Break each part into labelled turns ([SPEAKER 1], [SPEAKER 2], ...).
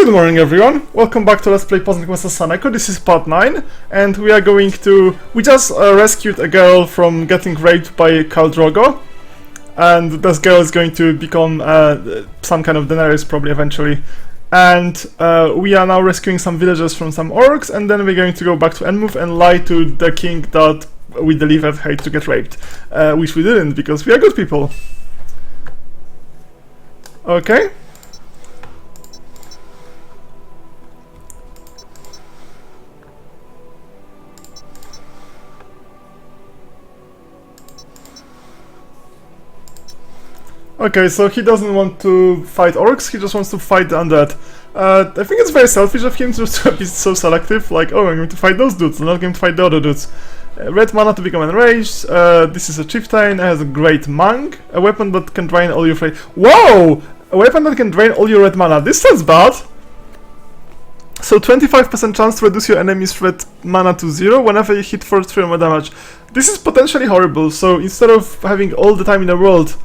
[SPEAKER 1] Good morning everyone, welcome back to Let's Play Puzzle Quest as Saneko. This is part 9, and we are going to... We just rescued a girl from getting raped by Khal Drogo, and this girl is going to become some kind of Daenerys probably eventually. And we are now rescuing some villagers from some orcs, and then we're going to go back to Enmove and lie to the king that we delivered her to get raped. Which we didn't, because we are good people. Okay. Okay, so he doesn't want to fight orcs, he just wants to fight the undead. I think it's very selfish of him to be so selective, like, oh, I'm going to fight those dudes, I'm not going to fight the other dudes. Red mana to become enraged, this is a chieftain, it has a great monk, a weapon that can drain all your Whoa! A weapon that can drain all your red mana, this sounds bad! So 25% chance to reduce your enemy's red mana to 0 whenever you hit for 3 or more damage. This is potentially horrible, so instead of having all the time in the world,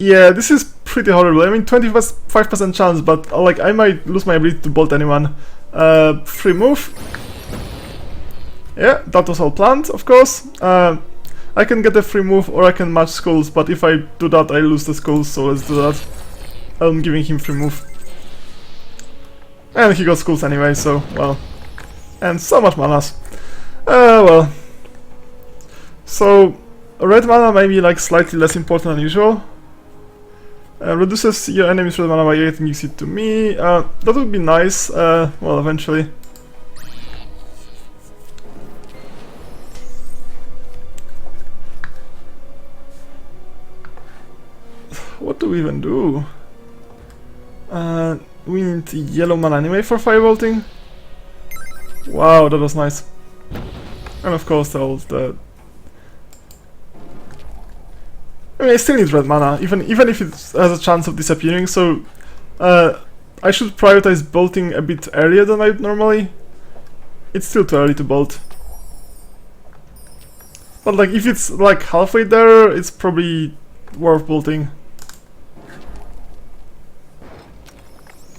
[SPEAKER 1] yeah, this is pretty horrible. I mean, 25% chance, but like I might lose my ability to bolt anyone. Free move. Yeah, that was all planned, of course. I can get a free move or I can match skulls, but if I do that, I lose the skulls, so let's do that. I'm giving him free move. And he got skulls anyway, so, well. And so much manas. Well. So, red mana may be like slightly less important than usual. Reduces your enemy's red mana by 8 and gives it to me. That would be nice, well, eventually. What do we even do? We need yellow mana anyway for firebolting. Wow, that was nice. And of course the I mean, I still need red mana, even if it has a chance of disappearing, so I should prioritize bolting a bit earlier than I normally. It's still too early to bolt. But like, if it's like halfway there, it's probably worth bolting.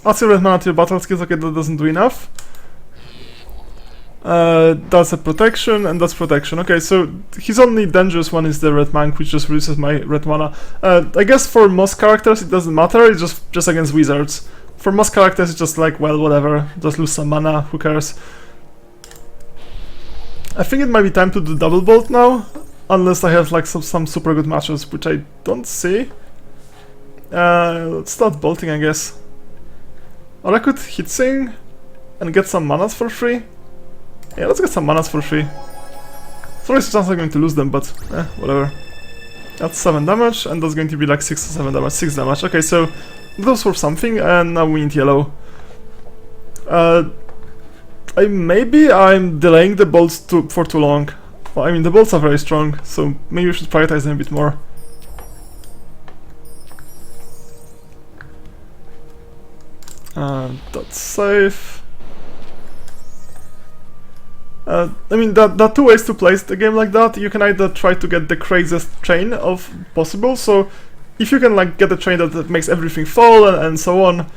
[SPEAKER 1] Add your red mana to your battle skills, okay, that doesn't do enough. That's a protection, and that's protection. Okay, so his only dangerous one is the red monk, which just reduces my red mana. I guess for most characters it doesn't matter, it's just against wizards. For most characters it's just like, well, whatever, just lose some mana, who cares. I think it might be time to do double bolt now, unless I have like some super good matches, which I don't see. Let's start bolting, I guess. Or I could hit sing and get some manas for free. Yeah, let's get some manas for free. There's always a chance I'm going to lose them, but whatever. That's 7 damage, and that's going to be like 6 or 7 damage, 6 damage. Okay, so that was for something, and now we need yellow. Maybe I'm delaying the bolts for too long. Well, I mean, the bolts are very strong, so maybe we should prioritize them a bit more. That's safe. I mean, there are two ways to play the game like that. You can either try to get the craziest train of possible, so if you can like get a train that makes everything fall and so on.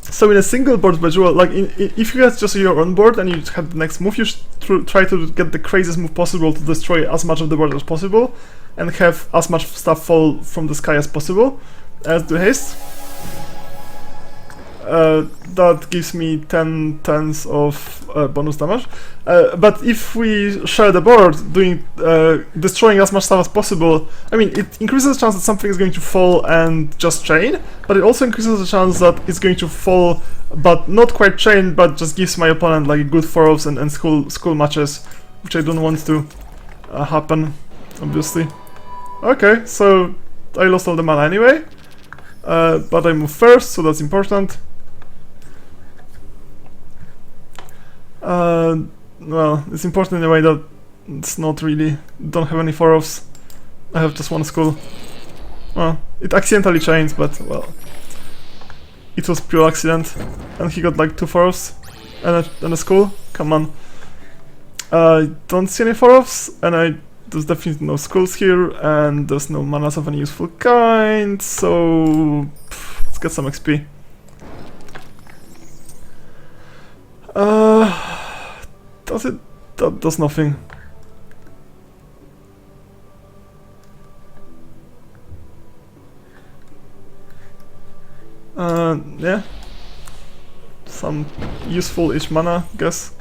[SPEAKER 1] So in a single board visual, like if you get just your own board and you have the next move, you should try to get the craziest move possible to destroy as much of the board as possible and have as much stuff fall from the sky as possible. As do haste. That gives me 10 tens of bonus damage. But if we share the board, doing destroying as much stuff as possible, I mean, it increases the chance that something is going to fall and just chain, but it also increases the chance that it's going to fall, but not quite chain, but just gives my opponent like good 4-offs and skull matches, which I don't want to happen, obviously. Okay, so I lost all the mana anyway, but I move first, so that's important. Well, it's important in a way that it's not really, don't have any 4-offs. I have just one skull. Well, it accidentally chains, but well, it was pure accident. And he got like 2 4-offs and a skull. Come on. I don't see any 4-offs, and there's definitely no skulls here, and there's no manas of any useful kind, so get some XP. Does it? That does nothing. Yeah. Some useful-ish mana, I guess.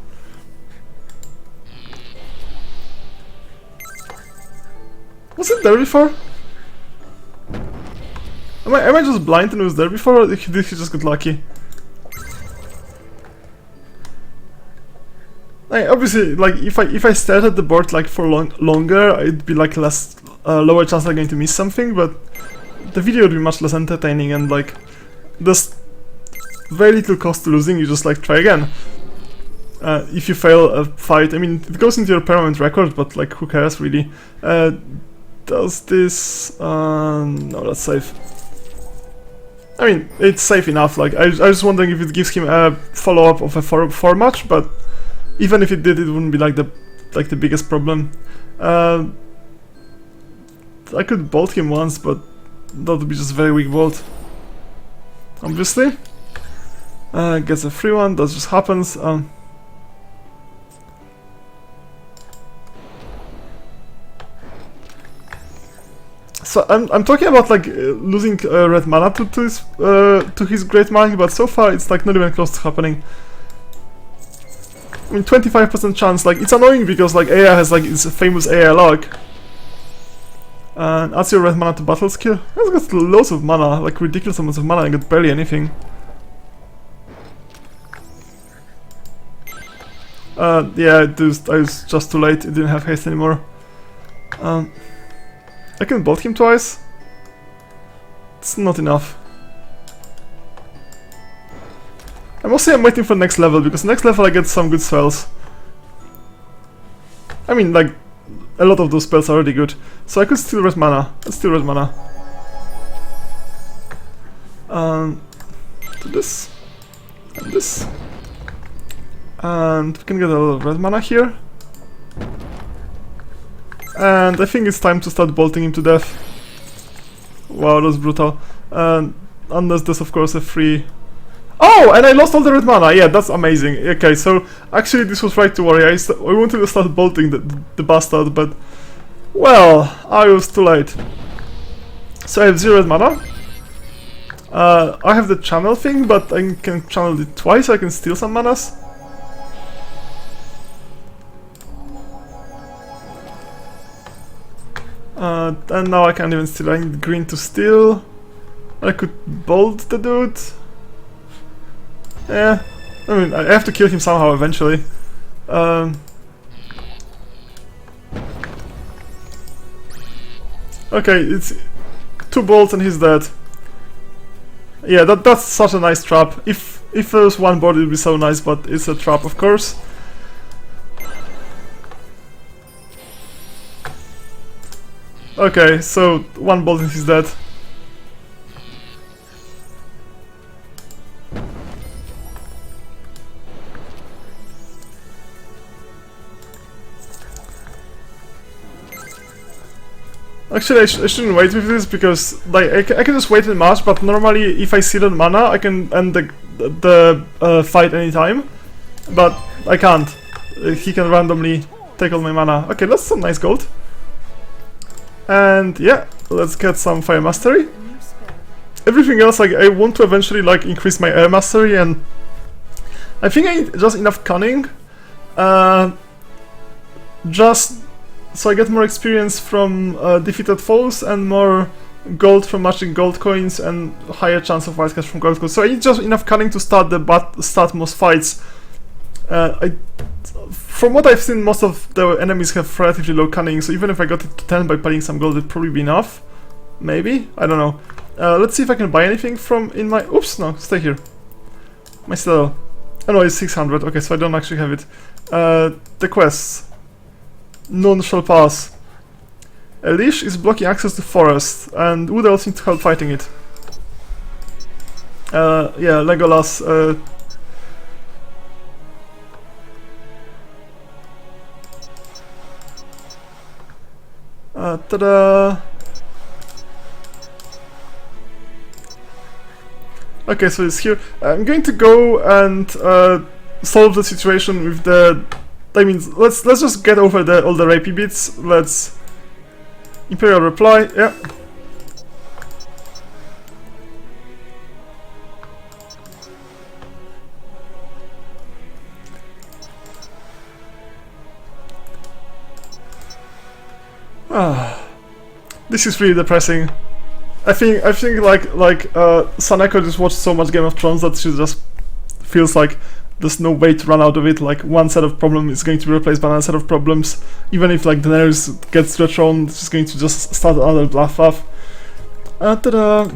[SPEAKER 1] Was it there before? Am I just blind and it was there before, or did he just get lucky? Like, obviously, like if I stared at the board like for longer, it'd be like less lower chance I'm going to miss something, but the video would be much less entertaining, and like there's very little cost to losing. You just like try again. If you fail a fight, I mean, it goes into your permanent record, but like who cares really? Does this? No, that's safe. I mean, it's safe enough. Like I was wondering if it gives him a follow-up of a 4 match, but even if it did, it wouldn't be like the biggest problem. I could bolt him once, but that would be just very weak bolt. Obviously, gets a free one. That just happens. So I'm talking about like losing red mana to his great mark, but so far it's like not even close to happening. I mean, 25% chance. Like it's annoying because like AI has like its famous AI lock. And adds your red mana to battle skill. It's got loads of mana, like ridiculous amounts of mana. I got barely anything. Yeah, I was just too late. It didn't have haste anymore. I can bolt him twice. It's not enough. I'm waiting for next level, because next level I get some good spells. I mean, like, a lot of those spells are already good. So I could steal red mana. Let's steal red mana. Do this. And this. And we can get a lot of red mana here. And I think it's time to start bolting him to death. Wow, that's brutal. Unless there's of course a free... Oh! And I lost all the red mana! Yeah, that's amazing. Okay, so actually this was right to worry. I wanted to start bolting the bastard, but... Well, I was too late. So I have 0 red mana. I have the channel thing, but I can channel it twice, so I can steal some manas. And now I can't even steal. I need green to steal. I could bolt the dude. Yeah, I mean, I have to kill him somehow eventually. Okay, it's 2 bolts and he's dead. Yeah, that's such a nice trap. If there was 1 board, it would be so nice, but it's a trap, of course. Okay, so 1 bolt and he's dead. Actually, I shouldn't wait with this, because like I can just wait and match, but normally if I see the mana, I can end the fight anytime. But I can't. He can randomly take all my mana. Okay, that's some nice gold. And yeah, let's get some fire mastery. Everything else, like I want to eventually like increase my air mastery, and I think I need just enough cunning, just so I get more experience from defeated foes and more gold from matching gold coins and higher chance of white cash from gold coins. So I need just enough cunning to start most fights. From what I've seen, most of the enemies have relatively low cunning, so even if I got it to 10 by paying some gold, it'd probably be enough. Maybe? I don't know. Let's see if I can buy anything from in my... Oops, no, stay here. My citadel. Oh no, it's 600. Okay, so I don't actually have it. The quests. None shall pass. A leash is blocking access to forest, and would else need to help fighting it? Yeah, Legolas. Ta-da! Okay, so it's here. I'm going to go and solve the situation with the. I mean, let's just get over all the rapey bits. Let's Imperial reply. Yeah. This is really depressing. I think like Saneko just watched so much Game of Thrones that she just feels like there's no way to run out of it. Like one set of problems is going to be replaced by another set of problems. Even if like Daenerys gets to the throne, she's going to just start another bloodbath. Ta-da!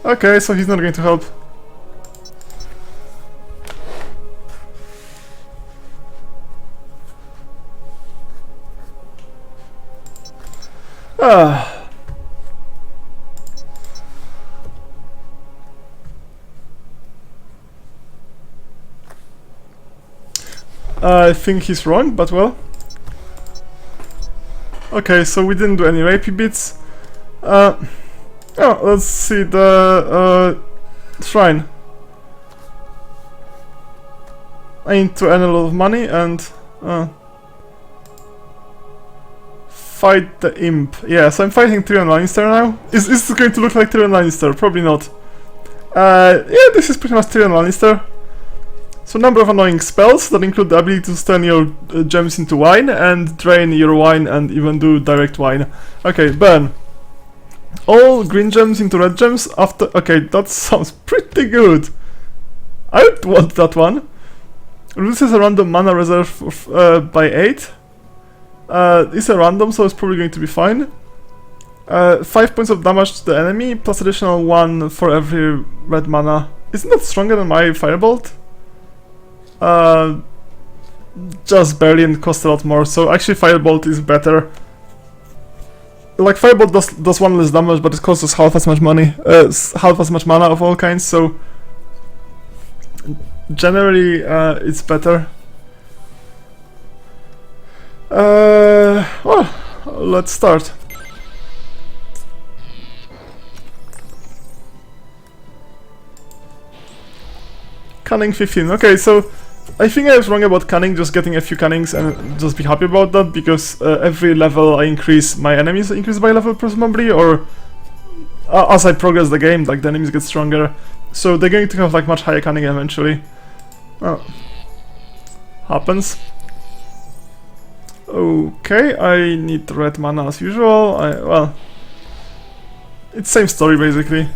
[SPEAKER 1] Okay, so he's not going to help. I think he's wrong, but well. Okay, so we didn't do any rapey bits. Oh, let's see the shrine. I need to earn a lot of money and fight the imp. Yeah, so I'm fighting Tyrion Lannister now. Is this going to look like Tyrion Lannister? Probably not. Yeah, this is pretty much Tyrion Lannister. So number of annoying spells that include the ability to turn your gems into wine and drain your wine and even do direct wine. Okay, burn. All green gems into red gems after... Okay, that sounds pretty good. I would want that one. Reduces a random mana reserve by 8. It's a random, so it's probably going to be fine. 5 points of damage to the enemy, plus additional 1 for every red mana. Isn't that stronger than my Firebolt? Just barely and costs a lot more, so actually Firebolt is better. Like Firebolt does 1 less damage, but it costs us half as much money, half as much mana of all kinds, so generally it's better. Well, let's start. Cunning 15. Okay, so I think I was wrong about cunning, just getting a few cunnings and just be happy about that, because every level I increase, my enemies increase by level presumably, or as I progress the game, like the enemies get stronger, so they're going to have like much higher cunning eventually. Oh. Happens. Okay, I need red mana as usual. Well, it's same story basically.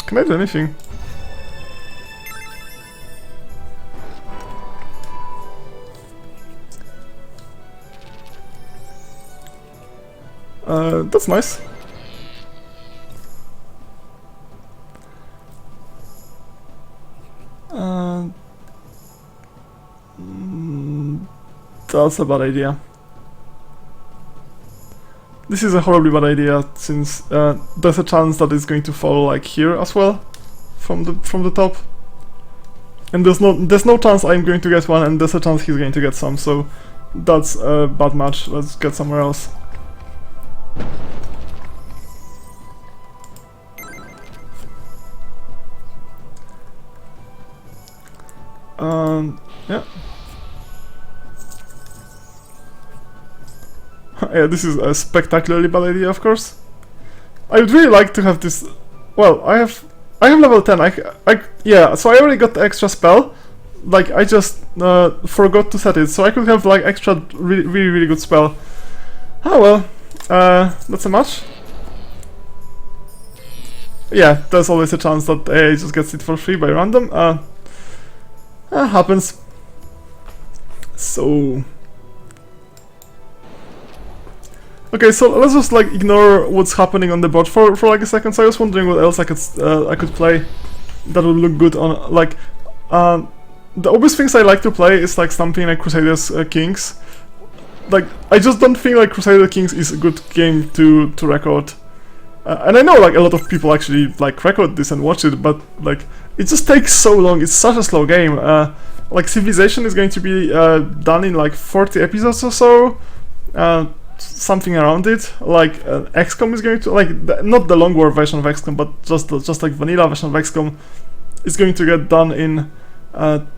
[SPEAKER 1] Can I do anything? That's nice. That's a bad idea. This is a horribly bad idea, since there's a chance that it's going to fall like here as well, from the top. And there's no chance I'm going to get one, and there's a chance he's going to get some. So that's a bad match. Let's get somewhere else. Yeah. Yeah, this is a spectacularly bad idea, of course. I would really like to have this. Well, I have level 10. Yeah. So I already got the extra spell. Like I just forgot to set it, so I could have like extra really good spell. Oh well. That's a match. Yeah, there's always a chance that AI just gets it for free by random. Happens. So. Okay, so let's just like ignore what's happening on the board for like a second. So I was wondering what else I could play that would look good on like the obvious things I like to play is like something like Crusaders Kings. like, I just don't think like Crusader Kings is a good game to record. And I know like a lot of people actually like record this and watch it, but like it just takes so long. It's such a slow game. Like Civilization is going to be done in like 40 episodes or so, something around it. Like XCOM is going to not the long war version of XCOM, but just like vanilla version of XCOM is going to get done in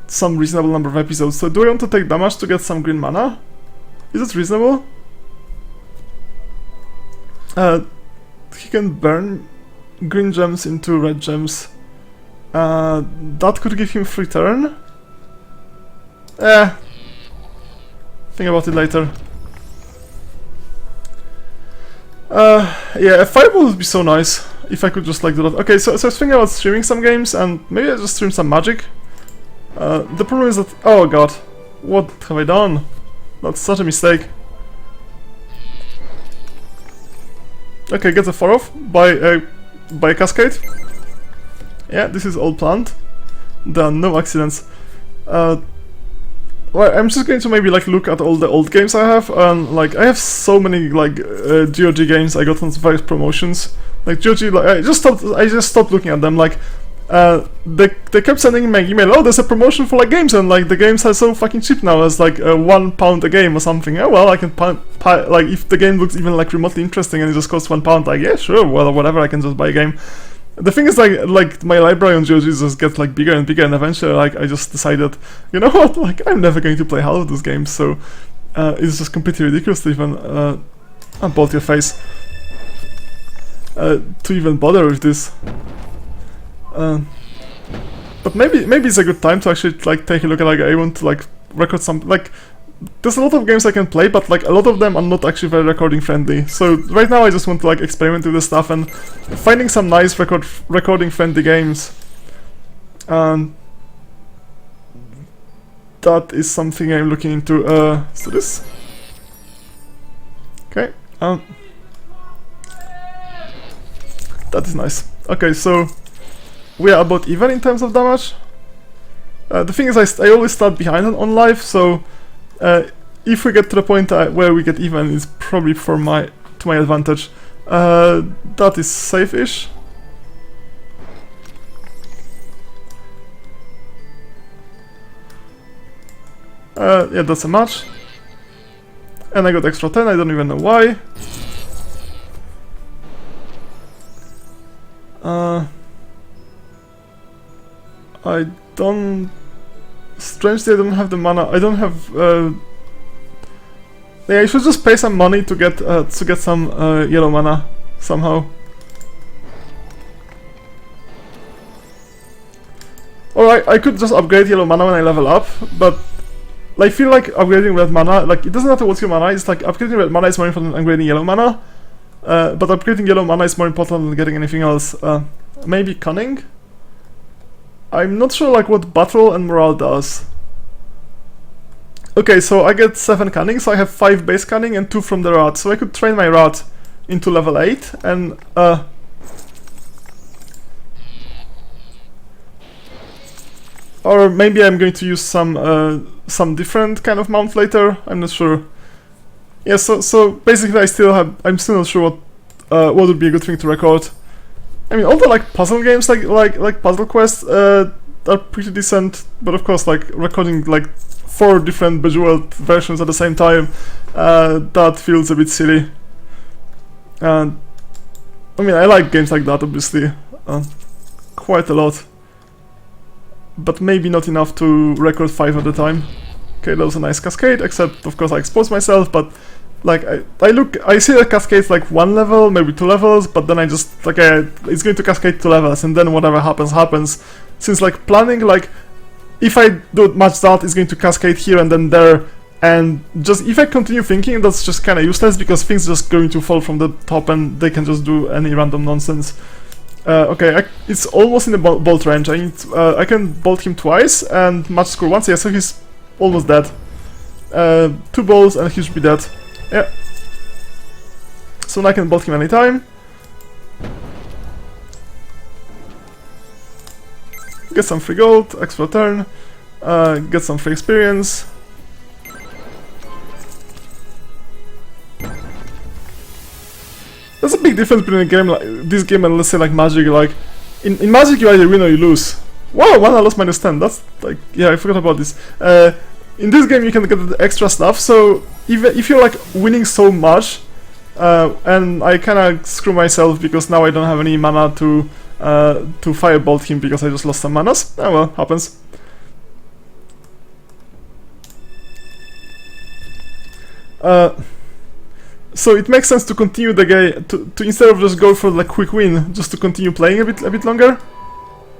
[SPEAKER 1] some reasonable number of episodes. So do I want to take damage to get some green mana? Is it reasonable? He can burn green gems into red gems. That could give him free turn. Think about it later. Yeah, a fireball would be so nice if I could just like do that. Okay, so I was thinking about streaming some games and maybe I just stream some Magic. The problem is that, oh god, what have I done? That's such a mistake. Okay, get a 4-off by a cascade. Yeah, this is all planned. There are no accidents. Well, I'm just going to maybe like look at all the old games I have, and like I have so many like GOG games I got on various promotions. Like GOG, like I just stopped looking at them. Like they kept sending me an email. Oh, there's a promotion for like games, and like the games are so fucking cheap now. It's like £1 a game or something. Oh well, I can like if the game looks even like remotely interesting and it just costs £1, like yeah, sure, well whatever, I can just buy a game. The thing is like my library on GOG just gets like bigger and bigger, and eventually like I just decided, you know what, like I'm never going to play half of those games, so it's just completely ridiculous to even bolt your face to even bother with this. But maybe it's a good time to actually like take a look at like I want to like record some like. There's a lot of games I can play, but like a lot of them are not actually very recording friendly. So right now I just want to like experiment with this stuff and finding some nice recording friendly games. And that is something I'm looking into. So this. Okay. That is nice. Okay, so we are about even in terms of damage. The thing is, I always start behind on life, so. If we get to the point where we get even, it's probably to my advantage. That is safe-ish. Yeah, that's a match. And I got extra 10, I don't even know why. I don't... Strangely, I don't have the mana. I don't have. Yeah, I should just pay some money to get some yellow mana somehow. Alright, I could just upgrade yellow mana when I level up, but I feel like upgrading red mana, like it doesn't matter what's your mana. It's like upgrading red mana is more important than upgrading yellow mana, but upgrading yellow mana is more important than getting anything else. Maybe cunning. I'm not sure like what battle and morale does. Okay, so I get 7 cunning, so I have 5 base cunning and 2 from the rat. So I could train my rat into level 8 and or maybe I'm going to use some different kind of mount later. I'm not sure. Yeah, so basically I'm still not sure what would be a good thing to record. I mean, all the like puzzle games, like Puzzle Quest, are pretty decent, but of course, like recording like 4 different Bejeweled versions at the same time, that feels a bit silly. And I mean, I like games like that, obviously, quite a lot, but maybe not enough to record 5 at a time. Okay, that was a nice cascade, except of course I exposed myself, but. Like I see the cascades like 1 level, maybe 2 levels, but then I just like it's going to cascade 2 levels, and then whatever happens. Since like planning, like if I do much that, it's going to cascade here and then there, and just if I continue thinking, that's just kind of useless because things just going to fall from the top and they can just do any random nonsense. Okay, it's almost in the bolt range. I can bolt him twice and match score once. Yeah, so he's almost dead. 2 balls and he should be dead. Yeah. So now I can bolt him anytime. Get some free gold, extra turn, get some free experience. That's a big difference between a game like this game and, let's say, like Magic. Like in Magic, you either win or you lose. Wow, one I lost minus 10. That's like, yeah, I forgot about this. In this game, you can get the extra stuff. So even if you're like winning so much, and I kind of screw myself because now I don't have any mana to firebolt him because I just lost some manas. Oh well, happens. So it makes sense to continue the game to instead of just go for the quick win, just to continue playing a bit longer.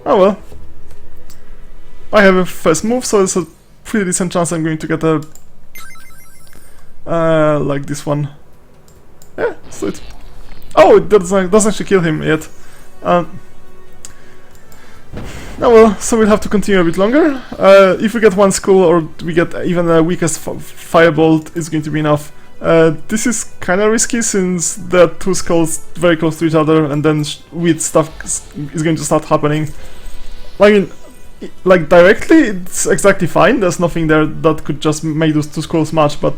[SPEAKER 1] Oh well. I have a first move, so it's a pretty decent chance I'm going to get a like this one. Yeah, so it. Oh, it doesn't actually kill him yet. Oh well, so we'll have to continue a bit longer. If we get one skull or we get even the weakest firebolt, it's going to be enough. This is kind of risky since the two skulls very close to each other, and then weird stuff is going to start happening. I mean, like directly, it's exactly fine. There's nothing there that could just make those two skulls match. But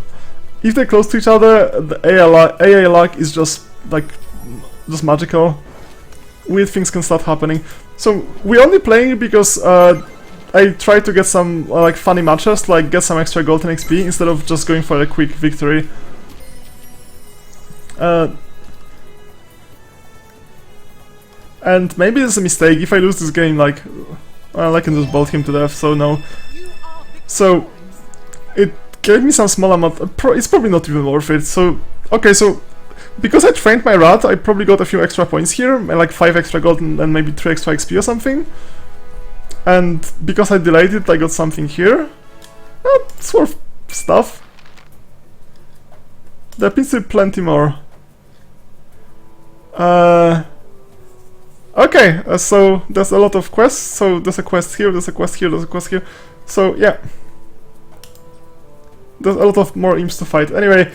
[SPEAKER 1] if they're close to each other, the AI luck is just magical. Weird things can start happening. So we're only playing it because I try to get some like funny matches, like get some extra gold and XP instead of just going for a quick victory. And maybe it's a mistake. If I lose this game, like, well, I can just bolt him to death, so no. So it gave me some small amount. It's probably not even worth it. So okay, so because I trained my rat, I probably got a few extra points here, like 5 extra gold and maybe 3 extra XP or something. And because I delayed it, I got something here. It's worth stuff. There appears to be plenty more. Okay, so there's a lot of quests. So there's a quest here, there's a quest here, there's a quest here. So yeah, there's a lot of more imps to fight. Anyway,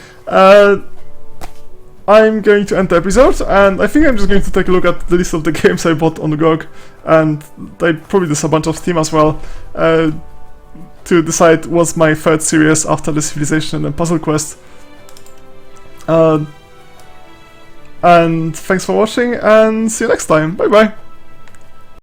[SPEAKER 1] I'm going to end the episode, and I think I'm just going to take a look at the list of the games I bought on GOG, and I probably do a bunch of Steam as well, to decide what's my third series after the Civilization and Puzzle Quest. And thanks for watching, and see you next time. Bye bye!